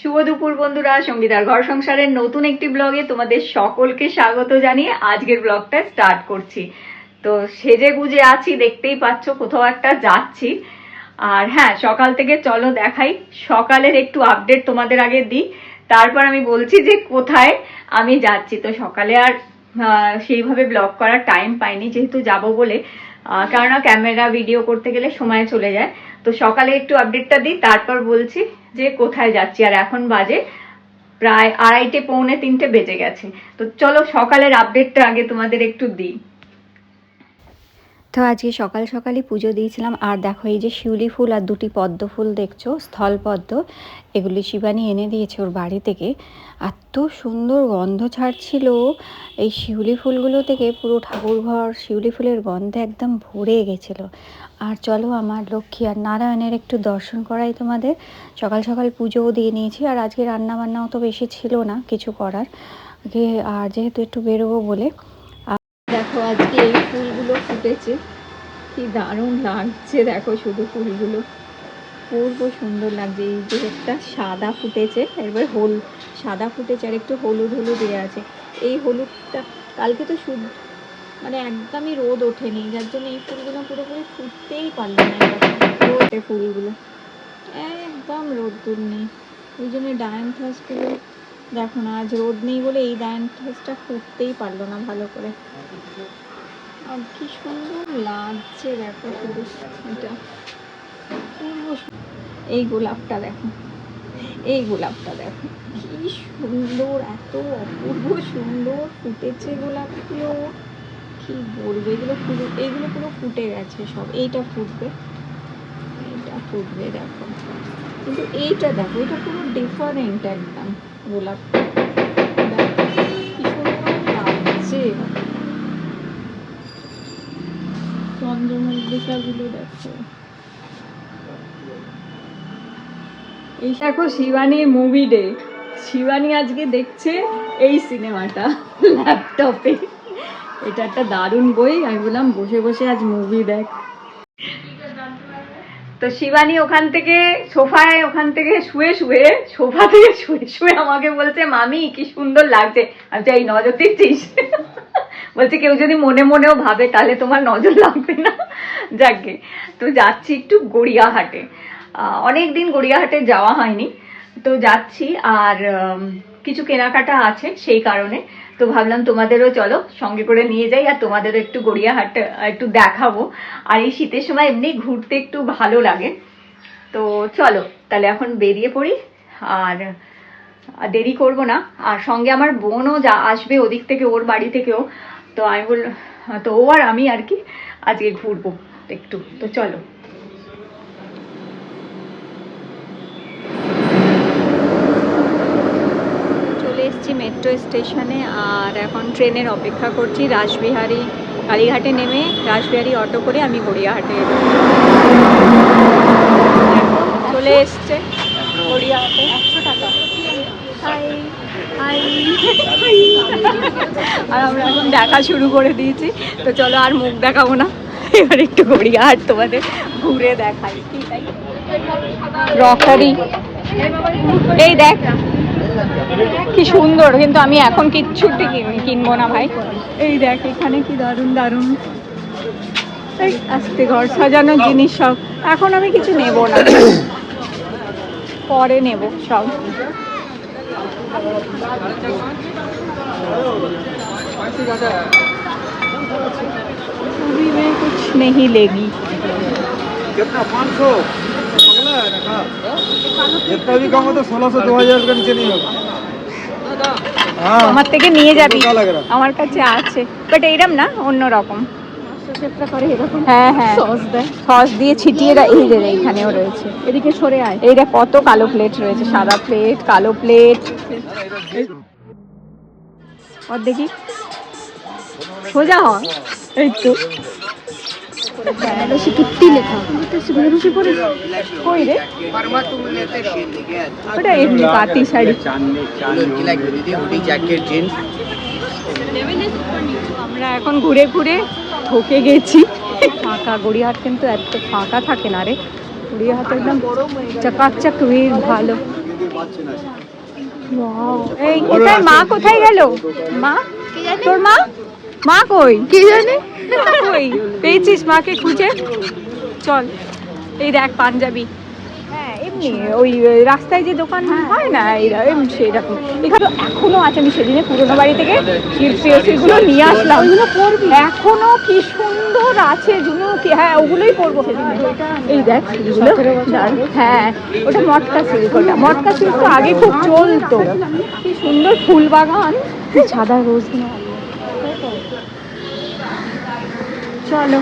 শুভ দুপুর বন্ধুরা, সঙ্গীতার ঘর সংসারের নতুন একটি ব্লগে তোমাদের সকলকে স্বাগত জানিয়ে আজকের ব্লগটা স্টার্ট করছি। তো সেজে গুজে আছি, দেখতেই পাচ্ছ কোথাও একটা যাচ্ছি। আর হ্যাঁ, সকাল থেকে চলো দেখাই, সকালের একটু আপডেট তোমাদের আগে দিই, তারপর আমি বলছি যে কোথায় আমি যাচ্ছি। তো সকালে আর সেইভাবে ব্লগ করার টাইম পাইনি, যেহেতু যাব বলে, কেননা ক্যামেরা ভিডিও করতে গেলে সময় চলে যায়। তো সকালে একটু আপডেটটা দিই, তারপর বলছি যে কোথায় যাচ্ছি। আর এখন বাজে প্রায় 2:30 পৌনে 3টে বেজে গেছে। তো চলো সকালের আপডেটটা আগে তোমাদের একটু দিই। তো আজকে সকাল সকালই পুজো দিয়েছিলাম। আর দেখো, এই যে শিউলি ফুল আর দুটি পদ্ম ফুল দেখছো, স্থল পদ্ম, এগুলি শিবানী এনে দিয়েছে ওর বাড়ি থেকে। এত সুন্দর গন্ধ ছাড়ছিল এই শিউলি ফুলগুলো থেকে, পুরো ঠাকুরঘর শিউলি ফুলের গন্ধে একদম ভরে গেছিলো। আর চলো আমার লক্ষ্মী আর নারায়ণের একটু দর্শন করাই তোমাদের। সকাল সকাল পুজোও দিয়ে নিয়েছি, আর আজকে রান্না বান্নাও তো বেশি ছিল না কিছু করার, আর যেহেতু একটু বেরোবো বলে। দেখো আজকে এই ফুলগুলো ফুটেছে, কি দারুণ লাগছে। দেখো শুধু ফুলগুলো পূর্ব সুন্দর লাগছে। এই যে একটা সাদা ফুটেছে, এবার সাদা ফুটেছে আর একটু হলুদ হলুদ দিয়ে আছে। এই হলুদটা কালকে তো মানে একদমই রোদ ওঠেনি, যার জন্য এই ফুলগুলো পুরোপুরি ফুটতেই পারলো না। রোদে ফুলগুলো একদম রোদ্দুর নেই, ওই জন্য ডায়ান্থাসগুলো দেখো না, আজ রোদ নেই বলে এই ডায়ান্থাসটা ফুটতেই পারলো না ভালো করে। আর কি সুন্দর লাগছে দেখো শুধু এটা। এই গোলাপটা দেখো, এই গোলাপটা দেখো কি সুন্দর, এত অপূর্ব সুন্দর ফুটেছে গোলাপগুলো, কি বলবো। এগুলো পুরো ফুটে গেছে সব। এইটা ফুটবে, এইটা ফুটবে দেখো। কিন্তু এইটা দেখো, এটা পুরো ডিফারেন্ট একদম গোলাপটা। দেখো কি সুন্দর লাগছে। চন্দ্রমল্লিকাগুলো দেখো। এই দেখো শিবানীর মুভি ডে। শিবানী আজকে দেখছে এই সিনেমাটা ল্যাপটপে। এটা একটা দারুণ বই, আমি বললাম বসে বসে আজ মুভি দেখ। তো শিবানী ওখান থেকে সোফা থেকে শুয়ে আমাকে বলছে, মামি কি সুন্দর লাগছে। আমি এই নজর দিচ্ছিস? বলছে কেউ যদি মনে মনেও ভাবে তাহলে তোমার নজর লাগবে না। যাকে, তো যাচ্ছি একটু গড়িয়াহাটে। অনেকদিন গড়িয়াহাটে যাওয়া হয়নি, তো যাচ্ছি। আর কিছু কেনাকাটা আছে সেই কারণে, তো ভাবলাম তোমাদেরও চলো সঙ্গে করে নিয়ে যাই, আর তোমাদেরও একটু গড়িয়াহাট একটু দেখাবো। আর এই শীতের সময় এমনি ঘুরতে একটু ভালো লাগে। তো চলো তাহলে এখন বেরিয়ে পড়ি, আর দেরি করব না। আর সঙ্গে আমার বোনও আসবে ওদিক থেকে, ওর বাড়ি থেকেও। তো আমি তো ও আর আমি আর কি আজকে ঘুরবো একটু। তো চলো। চলে এসেছি মেট্রো স্টেশনে, আর এখন ট্রেনের অপেক্ষা করছি। রাসবিহারী কালীঘাটে নেমে রাসবিহারী অটো করে আমি গড়িয়াহাটে চলে এসছে। গড়িয়াহাটে 100 টাকা। আর আমরা এখন দেখা শুরু করে দিয়েছি। তো চলো আর মুখ দেখাবো না, এবার একটু গড়িয়াহাট তোমাদের ঘুরে দেখাই। রকারি, এই দেখ কি সুন্দর, কিন্তু আমি এখন কিচ্ছুটি কিনবো না ভাই। এই দেখ এখানে কি দারুণ দারুণ আস্তে ঘর সাজানোর জিনিস সব। এখন আমি কিছু নেব না, পরে নেব সব। अभी मैं कुछ नहीं लेगी। कितना 500 जितना भी कम हो तो 1600 2000 का नीचे नहीं होगा। আমার থেকে নিয়ে যাবি, আমার কাছে আছে, বাট এইরকম না, অন্য রকম। হ্যাঁ হ্যাঁ, সস দিয়ে ছিটিয়ে এই যে এইখানেও রয়েছে। এদিকে সরে আয়, এইটা কত কালো প্লেট রয়েছে, সাদা প্লেট, কালো প্লেট। আর দেখি সোজা হয়, এই তো কিত্তি লেখা কই রে, ওটা এমনি পাতি শাড়ি। আমরা এখন ঘুরে ঘুরে ঠকে গেছি। ফাঁকা গড়িয়াহাট কিন্তু এত ফাঁকা থাকে না রে, গড়িয়াহাট একদম চাকাচাক ভিড়, ভালো। এই কোথায় মা, কোথায় গেল মা? তোর মা, মা কই? কি জানি কই পেয়েছিস মাকে খুঁজে? চল, এই দেখ পাঞ্জাবি। হ্যাঁ এমনি ওই রাস্তায় যে দোকান হয় না এইরকম সেরকম। এখানে এখনো আছে, আমি সেদিনে পুরোনো বাড়ি থেকে গুলো নিয়ে আসলাম। এখনো কি সুন্দর আছে জুনো, কি হ্যাঁ ওগুলোই পরবো সেদিনে। এই দেখ চুড়িগুলো, হ্যাঁ ওটা মটকা সিল্ক, ওটা মটকা সিল্ক তো আগে খুব চলতো। কি সুন্দর ফুল বাগান, সাদা রোজ। চলো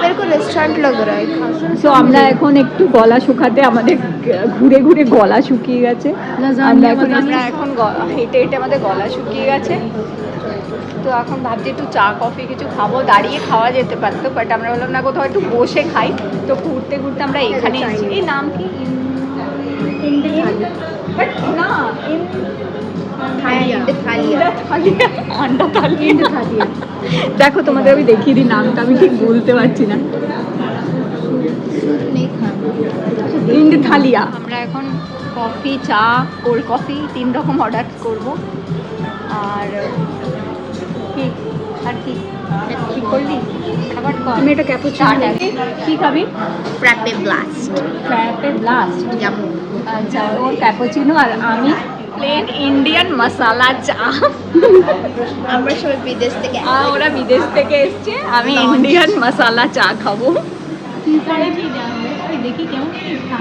मेरे को रेस्टोरेंट लग रहा है। তো আমরা এখন একটু গলা শুকাতে, আমাদের ঘুরে ঘুরে গলা শুকিয়ে গেছে। আমরা এখন হেঁটে হেঁটে আমাদের গলা শুকিয়ে গেছে। তো এখন ভাবছি একটু চা কফি কিছু খাবো, দাঁড়িয়ে খাওয়া যেতে পারতো, বাট আমরা বললাম না কোথাও একটু বসে খাই। তো ঘুরতে ঘুরতে আমরা এখানে এসেছি। এই নাম কি? বাট না দেখো তোমাদের আমি দেখিয়ে দিই নামটা, আমি ঠিক বলতে পারছি না। ইন্ড থালিয়া। আমরা এখন কফি, চা, কোল্ড কফি 3 রকম অর্ডার করব। আর কি আর কি কি করলি? তুমি এটা ক্যাপুচিনো কি খাবি? Frappe blast frappé blast. আচ্ছা, ওর ক্যাপুচিনো আর আমি প্লেন ইন্ডিয়ান মশালা চা। আমরা সবাই বিদেশ থেকে ওরা বিদেশ থেকে এসছে, আমি ইন্ডিয়ান মশালা চা খাবো। দেখি কেমন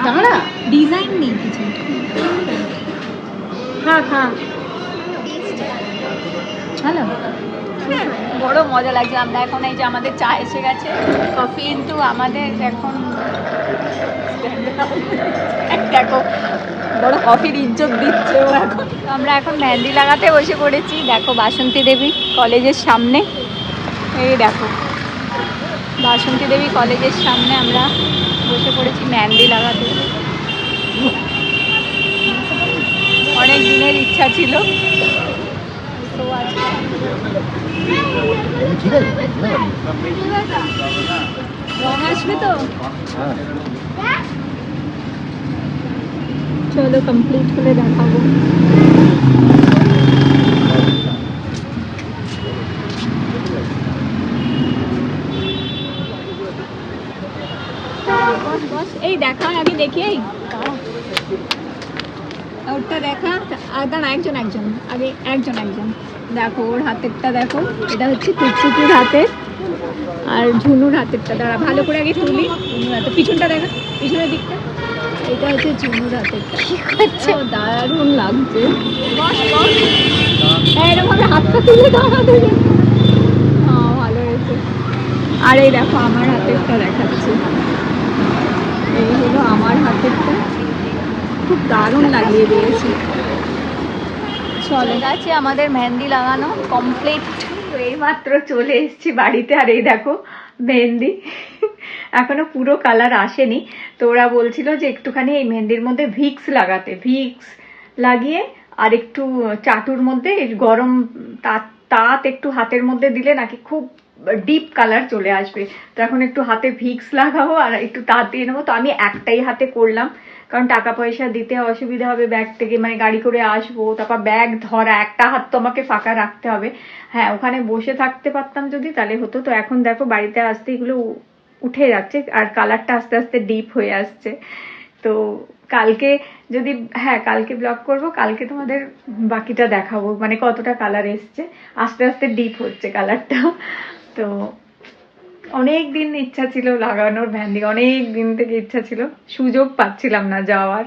দাঁড়া ডিজাইন নেই কিছু। হ্যাঁ হ্যাঁ হ্যালো, বড় মজা লাগছে। আমরা এখন এই যে আমাদের চা এসে গেছে, কফি কিন্তু আমাদের এখন দেখো বড় কফির ইজ্জত দিচ্ছে ও এখন। আমরা এখন মেহেন্দি লাগাতে বসে পড়েছি। দেখো বাসন্তী দেবী কলেজের সামনে, এই দেখো বাসন্তী দেবী কলেজের সামনে আমরা বসে পড়েছি মেহেন্দি লাগাতে। অনেক দিনের ইচ্ছা ছিল, তো আজকে রং আসবে তো। চলো কমপ্লিট করে দেখাবো। এই দেখা আগে দেখি, এই ওরটা দেখা। দাঁড়া একজন একজন আগে, একজন একজন দেখো ওর হাতেরটা দেখো। এটা হচ্ছে টুকটুকির হাতের, আর ঝুনুর হাতেরটা। দাঁড়া ভালো করে আগে তুলি। ঝুনুর হাতের পিছনটা দেখা, পিছনের দিকটা। এটা হচ্ছে ঝুনুর হাতেরটা। ও দারুণ লাগছে। এরকম ভাবে হাতটা তুলে দাঁড়াতে, হ্যাঁ ভালো হয়েছে। আর এই দেখো আমার হাতেরটা দেখাচ্ছি, এই হলো আমার হাতেরটা, খুব দারুণ লাগিয়ে দিয়েছি। চলে গেছে আমাদের মেহেন্দি লাগানো কমপ্লিট। তো এইমাত্র চলে এসেছি বাড়িতে, আর এই দেখো মেহেন্দি এখনো পুরো কালার আসেনি। তো ওরা বলছিল যে একটুখানি এই মেহেন্দির মধ্যে ভিক্স লাগাতে, ভিক্স লাগিয়ে আর একটু চাটুর মধ্যে গরম তাঁত একটু হাতের মধ্যে দিলে নাকি খুব ডিপ কালার চলে আসবে। তো এখন একটু হাতে ভিক্স লাগাবো আর একটু তাঁত দিয়ে নেবো। তো আমি একটাই হাতে করলাম, কারণ টাকা পয়সা দিতে অসুবিধা হবে, ব্যাগ থেকে মানে গাড়ি করে আসবো, তারপর ব্যাগ ধরা, একটা হাত তো আমাকে ফাঁকা রাখতে হবে। হ্যাঁ ওখানে বসে থাকতে পারতাম যদি তাহলে হতো। তো এখন দেখো বাড়িতে আসতে এগুলো উঠে যাচ্ছে আর কালারটা আস্তে আস্তে ডিপ হয়ে আসছে। তো কালকে যদি, হ্যাঁ কালকে ব্লগ করব, কালকে তোমাদের বাকিটা দেখাবো, মানে কতটা কালার এসছে, আস্তে আস্তে ডিপ হচ্ছে কালারটা। তো অনেক দিন ইচ্ছা ছিল লাগানোর মেহেন্দি, অনেক দিন থেকে ইচ্ছা ছিল, সুযোগ পাচ্ছিলাম না যাওয়ার।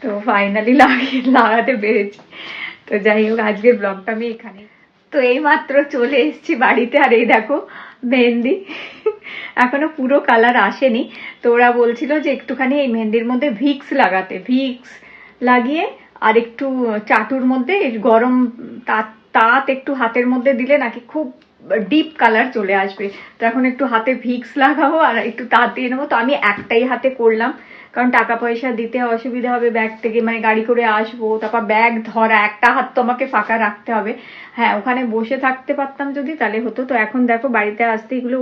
তো ফাইনালি লাগাতে পেরেছি। তো যাই হোক আজকের ব্লগটা আমি এখানে। তো এই মাত্র চলে এসেছি বাড়িতে, আর এই দেখো মেহেন্দি এখনো পুরো কালার আসেনি। তো ওরা বলছিল যে একটুখানি এই মেহেন্দির মধ্যে ভিক্স লাগাতে, ভিক্স লাগিয়ে আর একটু চাটুর মধ্যে গরম তাঁত একটু হাতের মধ্যে দিলে নাকি খুব ডিপ কালার চলে আসবে। তো এখন একটু হাতে ভিক্স লাগাবো আর একটু তাঁত দিয়ে নেবো। তো আমি একটাই হাতে করলাম, কারণ টাকা পয়সা দিতে অসুবিধা হবে, ব্যাগ থেকে মানে গাড়ি করে আসবো, তারপর ব্যাগ ধরা, একটা হাত তো আমাকে ফাঁকা রাখতে হবে। হ্যাঁ ওখানে বসে থাকতে পারতাম যদি তাহলে হতো। তো এখন দেখো বাড়িতে আসতে এগুলো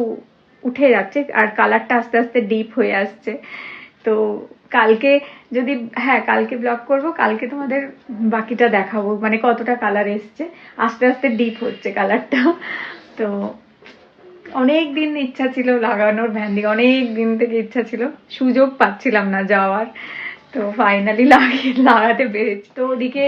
উঠে যাচ্ছে আর কালারটা আস্তে আস্তে ডিপ হয়ে আসছে। তো কালকে যদি, হ্যাঁ কালকে ব্লগ করব, কালকে তোমাদের বাকিটা দেখাবো, মানে কতটা কালার এসছে, আস্তে আস্তে ডিপ হচ্ছে কালারটা। তো অনেক দিন ইচ্ছা ছিল লাগানোর মেহেন্দি, অনেক দিন থেকে ইচ্ছা ছিল, সুযোগ পাচ্ছিলাম না যাওয়ার, তো ফাইনালি লাগাতে পেরেছি। তো ওদিকে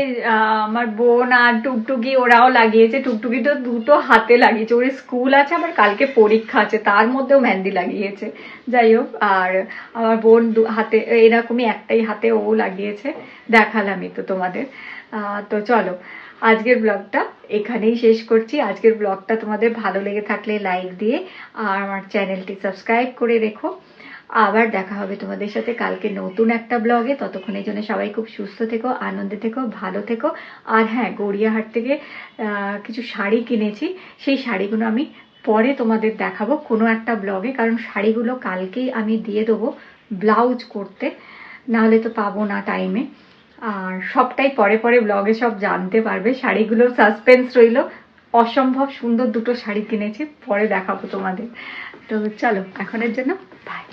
আমার বোন আর টুকটুকি ওরাও লাগিয়েছে, টুকটুকি তো দুটো হাতে লাগিয়েছে, ওর স্কুল আছে আবার কালকে পরীক্ষা আছে, তার মধ্যেও মেহেন্দি লাগিয়েছে। যাই হোক, আর আমার বোন হাতে এরকমই একটাই হাতে ও লাগিয়েছে, দেখালামই তো তোমাদের। তো চলো আজকের ব্লগটা এখানেই শেষ করছি। আজকের ব্লগটা তোমাদের ভালো লেগে থাকলে লাইক দিয়ে আর আমার চ্যানেলটি সাবস্ক্রাইব করে রেখো। আবার দেখা হবে তোমাদের সাথে কালকে নতুন একটা ব্লগে। ততক্ষণের জন্য সবাই খুব সুস্থ থেকো, আনন্দে থেকো, ভালো থেকো। আর হ্যাঁ, গড়িয়াহাট থেকে কিছু শাড়ি কিনেছি, সেই শাড়িগুলো আমি পরে তোমাদের দেখাবো কোনো একটা ব্লগে, কারণ শাড়িগুলো কালকেই আমি দিয়ে দেবো ব্লাউজ করতে, নাহলে তো পাবো না টাইমে। আর সবটাই পরে পরে ব্লগে সব জানতে পারবে। শাড়িগুলো সাসপেন্স রইলো, অসম্ভব সুন্দর দুটো শাড়ি কিনেছি, পরে দেখাবো তোমাদের। তো চলো এখনের জন্য বাই।